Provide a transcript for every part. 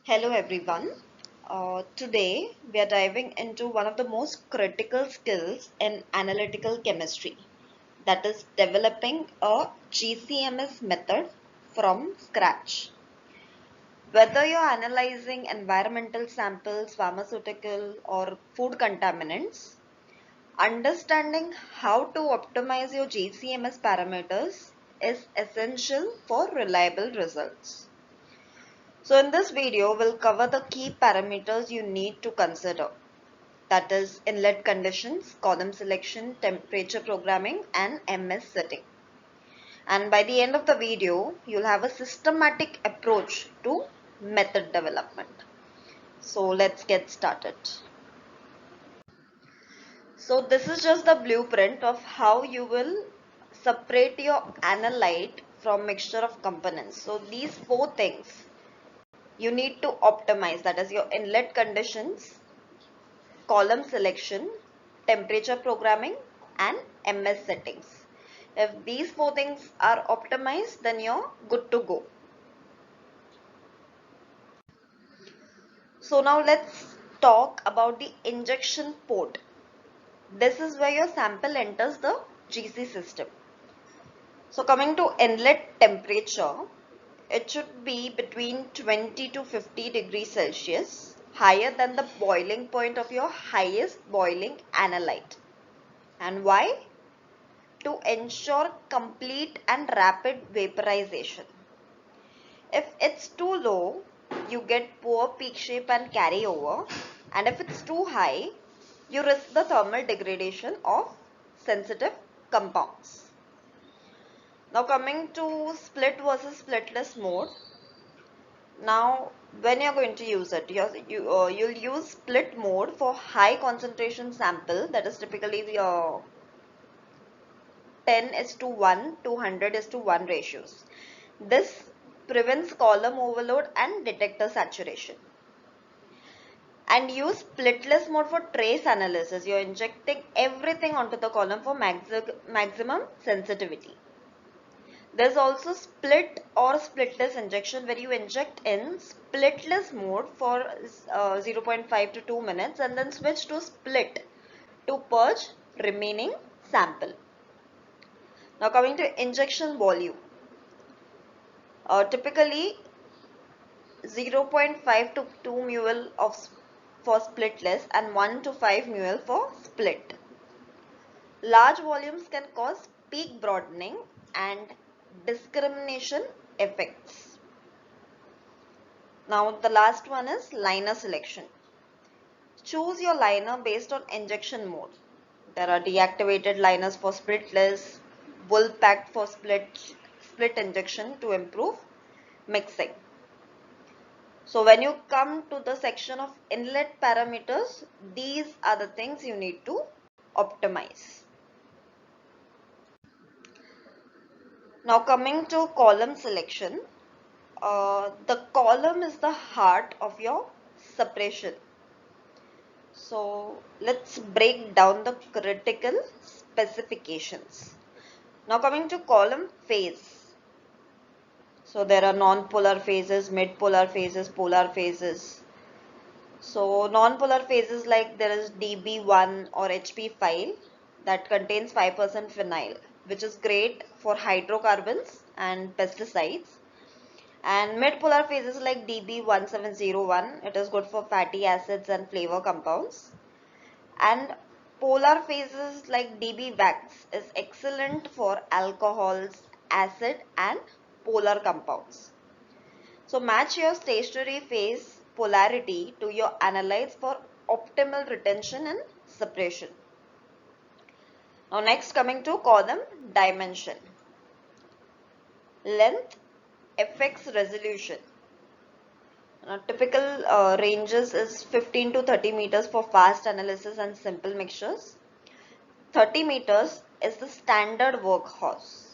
Hello everyone. Today we are diving into one of the most critical skills in analytical chemistry, that is developing a GCMS method from scratch. Whether you're analyzing environmental samples, pharmaceutical or food contaminants, understanding how to optimize your GCMS parameters is essential for reliable results. So in this video, we'll cover the key parameters you need to consider. That is inlet conditions, column selection, temperature programming and MS setting. And by the end of the video, you'll have a systematic approach to method development. So let's get started. So this is just the blueprint of how you will separate your analyte from mixture of components. So these four things you need to optimize, that is your inlet conditions, column selection, temperature programming and MS settings. If these four things are optimized, then you're good to go. So now let's talk about the injection port. This is where your sample enters the GC system. So coming to inlet temperature, it should be between 20 to 50 degrees Celsius, higher than the boiling point of your highest boiling analyte. And why? To ensure complete and rapid vaporization. If it's too low, you get poor peak shape and carryover, and if it's too high, you risk the thermal degradation of sensitive compounds. Now coming to split versus splitless mode. Now when you're going to use it, you'll use split mode for high concentration sample, that is typically 10:1 to 100:1 ratios. This prevents column overload and detector saturation. And use splitless mode for trace analysis. You're injecting everything onto the column for maximum sensitivity. There's also split or splitless injection, where you inject in splitless mode for 0.5 to 2 minutes and then switch to split to purge remaining sample. Now coming to injection volume. Typically 0.5 to 2 ml for splitless and 1 to 5 ml for split. Large volumes can cause peak broadening and discrimination effects. Now the last one is liner selection. Choose your liner based on injection mode. There are deactivated liners for splitless, bull packed for split injection to improve mixing. So when you come to the section of inlet parameters, these are the things you need to optimize. Now coming to column selection, the column is the heart of your separation. So let's break down the critical specifications. Now coming to column phase. So there are non-polar phases, mid-polar phases, polar phases. So non-polar phases, like there is DB1 or HP file that contains 5% phenyl, which is great for hydrocarbons and pesticides. And mid-polar phases like DB1701, it is good for fatty acids and flavor compounds. And polar phases like DB-Wax is excellent for alcohols, acid and polar compounds. So match your stationary phase polarity to your analytes for optimal retention and separation. Now next, coming to column dimension. Length affects resolution. Now, typical ranges is 15 to 30 meters for fast analysis and simple mixtures. 30 meters is the standard workhorse.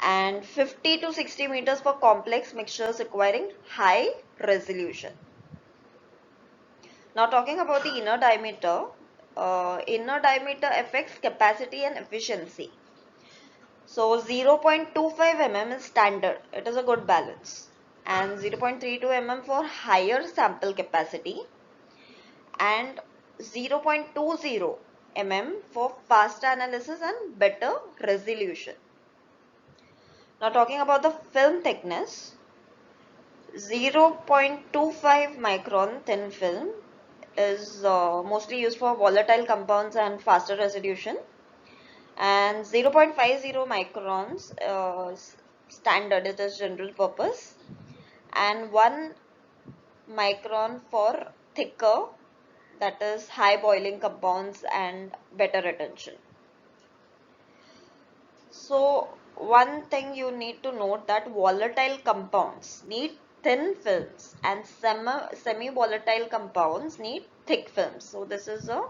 And 50 to 60 meters for complex mixtures requiring high resolution. Now talking about the inner diameter affects capacity and efficiency. So 0.25 mm is standard. It is a good balance. and 0.32 mm for higher sample capacity, and 0.20 mm for faster analysis and better resolution. Now talking about the film thickness, 0.25 micron thin film is mostly used for volatile compounds and faster resolution, and 0.50 microns standard, it is general purpose, and 1 micron for thicker, that is high boiling compounds and better retention. So one thing you need to note that volatile compounds need thin films and semi-volatile compounds need thick films. So this is a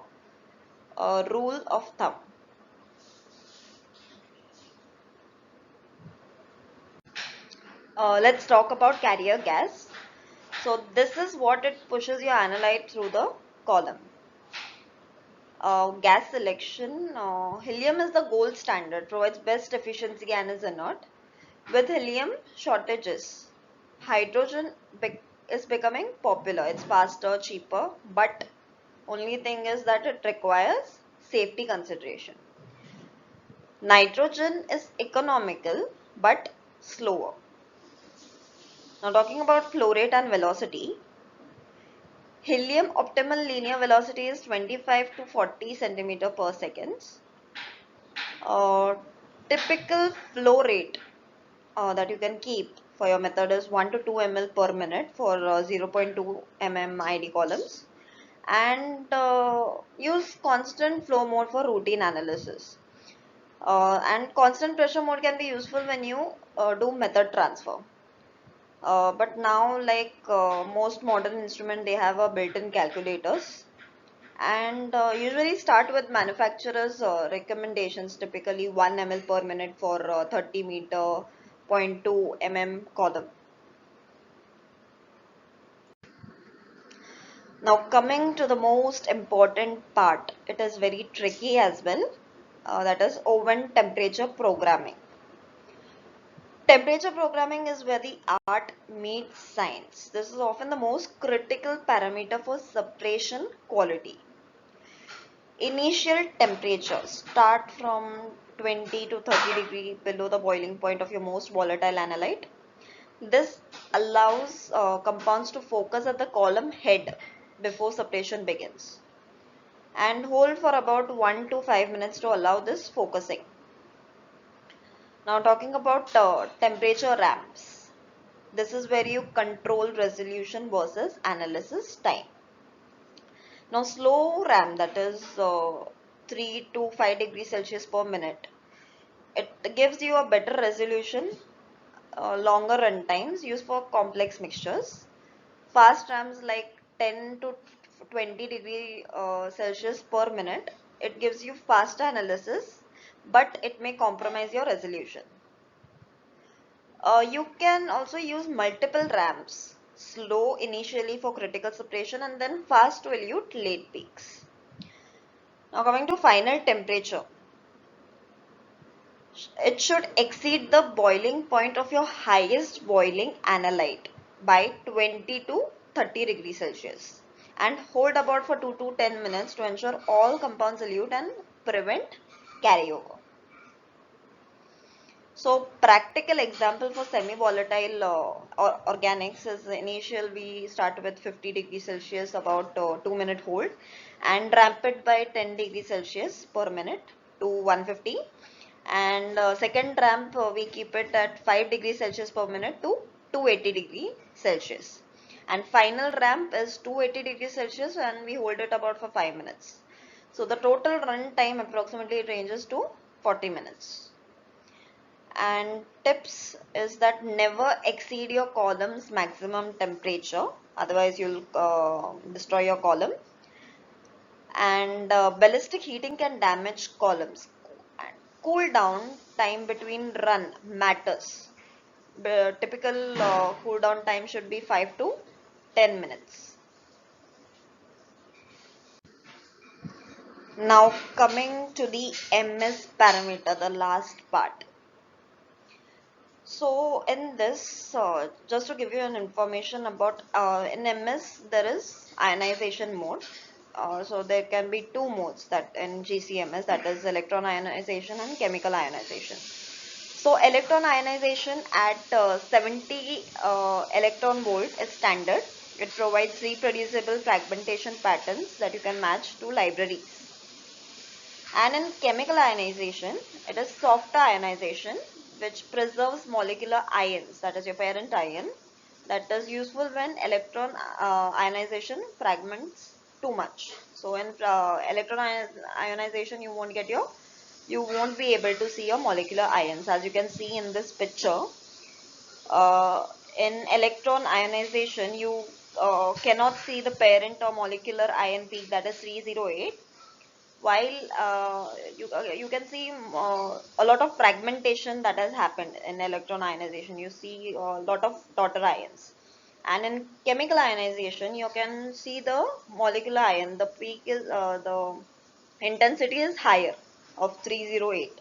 rule of thumb. Let's talk about carrier gas. So this is what it pushes your analyte through the column. Gas selection, helium is the gold standard, provides best efficiency and is inert. With helium shortages, hydrogen is becoming popular. It's faster, cheaper, but only thing is that it requires safety consideration. Nitrogen is economical but slower. Now talking about flow rate and velocity, helium optimal linear velocity is 25 to 40 centimeter per second. Typical flow rate that you can keep for your method is 1 to 2 ml per minute for 0.2 mm ID columns, and use constant flow mode for routine analysis. And constant pressure mode can be useful when you do method transfer. But now, like most modern instruments, they have a built-in calculators, and usually start with manufacturers recommendations, typically 1 ml per minute for 30 meter, zero point 0.2 mm column. Now coming to the most important part, it is very tricky as well, that is oven temperature programming. Temperature programming is where the art meets science. This is often the most critical parameter for separation quality. Initial temperature start from 20 to 30 degree below the boiling point of your most volatile analyte. This allows compounds to focus at the column head before separation begins, and hold for about 1 to 5 minutes to allow this focusing. Now talking about temperature ramps. This is where you control resolution versus analysis time. Now slow ramp, that is 3 to 5 degrees Celsius per minute. It gives you a better resolution, longer run times used for complex mixtures. Fast ramps like 10 to 20 degree Celsius per minute. It gives you faster analysis, but it may compromise your resolution. You can also use multiple ramps, slow initially for critical separation and then fast to elute late peaks. Now coming to final temperature. It should exceed the boiling point of your highest boiling analyte by 20 to 30 degrees Celsius and hold about for 2 to 10 minutes to ensure all compounds elute and prevent carryover. So practical example for semi-volatile organics is initial we start with 50 degrees Celsius, about 2-minute hold, and ramp it by 10 degrees Celsius per minute to 150, and second ramp we keep it at 5 degrees Celsius per minute to 280 degrees Celsius, and final ramp is 280 degrees Celsius and we hold it about for 5 minutes. So the total run time approximately ranges to 40 minutes. And tips is that never exceed your column's maximum temperature, otherwise you'll destroy your column. And ballistic heating can damage columns. And cool down time between run matters. The typical cool down time should be 5 to 10 minutes. Now coming to the MS parameter, the last part. So in this, just to give you an information about in MS there is ionization mode. So there can be two modes that in GCMS, that is electron ionization and chemical ionization. So electron ionization at 70 electron volt is standard. It provides reproducible fragmentation patterns that you can match to libraries. And in chemical ionization, it is softer ionization which preserves molecular ions, that is your parent ion, that is useful when electron ionization fragments too much. So in electron ionization, you won't be able to see your molecular ions. As you can see in this picture, uh, in electron ionization, you cannot see the parent or molecular ion peak, that is 308, while you can see a lot of fragmentation that has happened in electron ionization. You see a lot of daughter ions, and in chemical ionization you can see the molecular ion, the peak is the intensity is higher of 308,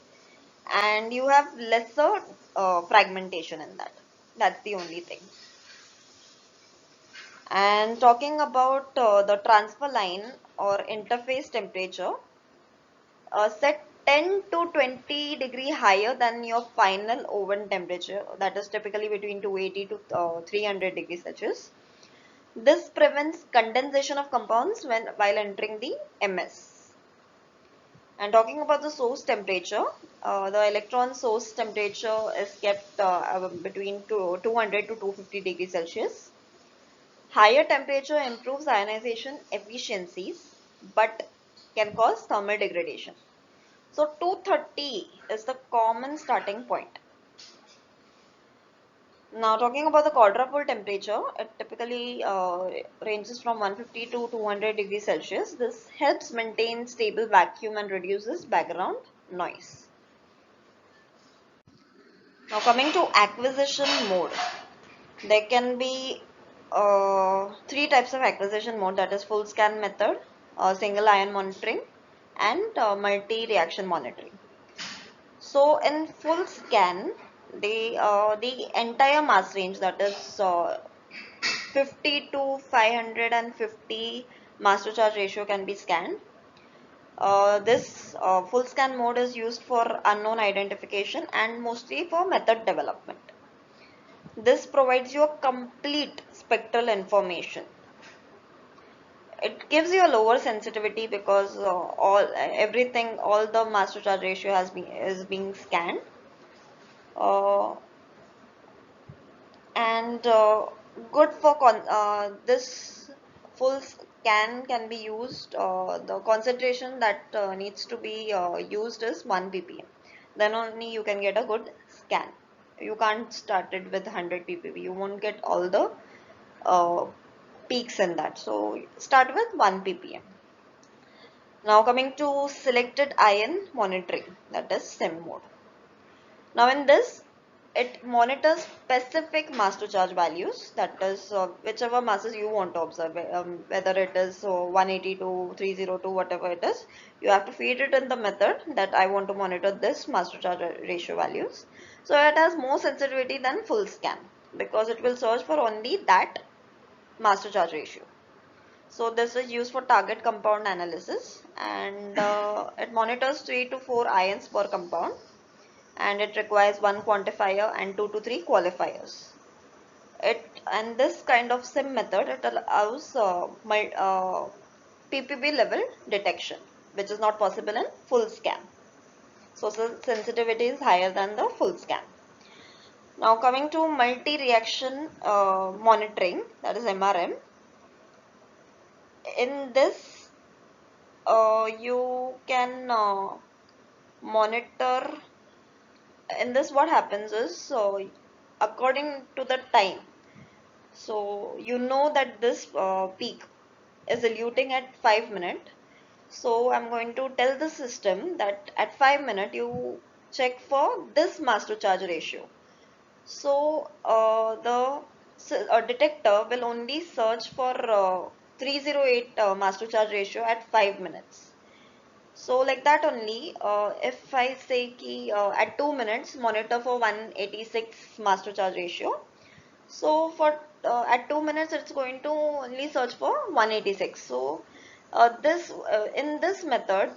and you have lesser fragmentation in that. That's the only thing. And talking about the transfer line or interface temperature, set 10 to 20 degree higher than your final oven temperature, that is typically between 280 to 300 degrees Celsius. This prevents condensation of compounds while entering the MS. And talking about the source temperature, the electron source temperature is kept between 200 to 250 degrees Celsius. Higher temperature improves ionization efficiencies but can cause thermal degradation. So 230 is the common starting point. Now talking about the quadrupole temperature, it typically ranges from 150 to 200 degrees Celsius. This helps maintain stable vacuum and reduces background noise. Now coming to acquisition mode, there can be three types of acquisition mode, that is full scan method, single ion monitoring, and multi-reaction monitoring. So in full scan, the entire mass range, that is 50 to 550 mass to charge ratio can be scanned. This full scan mode is used for unknown identification and mostly for method development. This provides you a complete spectral information. It gives you a lower sensitivity because all the mass to charge ratio is being scanned. And good for this full scan can be used, the concentration that needs to be used is 1 ppm, then only you can get a good scan. You can't start it with 100 ppb, you won't get all the uh, peaks in that, so start with 1 ppm. Now coming to selected ion monitoring, that is SIM mode. Now in this, it monitors specific mass to charge values, that is whichever masses you want to observe, whether it is 180 to 302, whatever it is, you have to feed it in the method that I want to monitor this mass to charge ratio values. So it has more sensitivity than full scan because it will search for only that mass to charge ratio. So this is used for target compound analysis, and it monitors 3 to 4 ions per compound, and it requires one quantifier and 2 to 3 qualifiers. And this kind of SIM method, it allows ppb level detection, which is not possible in full scan. So sensitivity is higher than the full scan. Now coming to multi-reaction monitoring, that is MRM. In this, you can monitor. In this, what happens is, so according to the time, so you know that this peak is eluting at 5 minutes. So I'm going to tell the system that at 5 minutes you check for this mass to charge ratio. So the detector will only search for 308 mass to charge ratio at 5 minutes. So like that only, if I say ki, at 2 minutes monitor for 186 master charge ratio. So for at 2 minutes it's going to only search for 186. So this in this method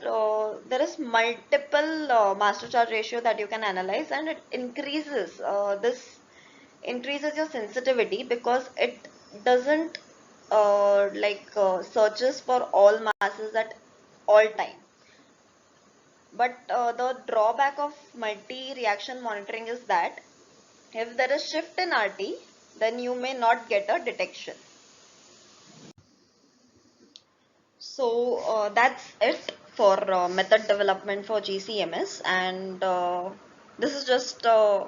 there is multiple master charge ratio that you can analyze, and it increases increases your sensitivity, because it doesn't searches for all masses at all time. But the drawback of multi-reaction monitoring is that if there is shift in RT, then you may not get a detection. So that's it for method development for GCMS, and this is just a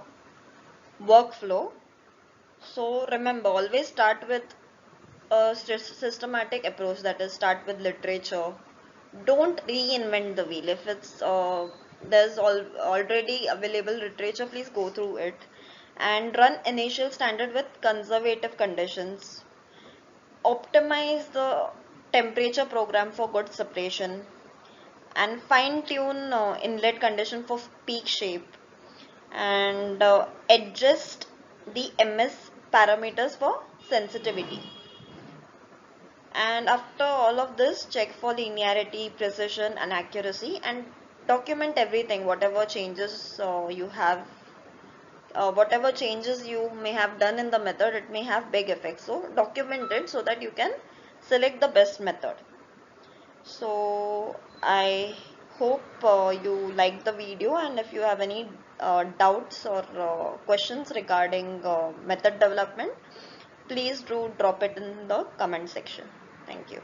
workflow. So remember, always start with a systematic approach, that is start with literature. Don't reinvent the wheel. If it's there's already available literature, please go through it, and run initial standard with conservative conditions. Optimize the temperature program for good separation, and fine tune inlet condition for peak shape, and adjust the MS parameters for sensitivity. And after all of this, check for linearity, precision, and accuracy, and document everything, whatever changes whatever changes you may have done in the method. It may have big effects, so document it so that you can select the best method. So I hope you liked the video, and if you have any doubts or questions regarding method development, please do drop it in the comment section. Thank you.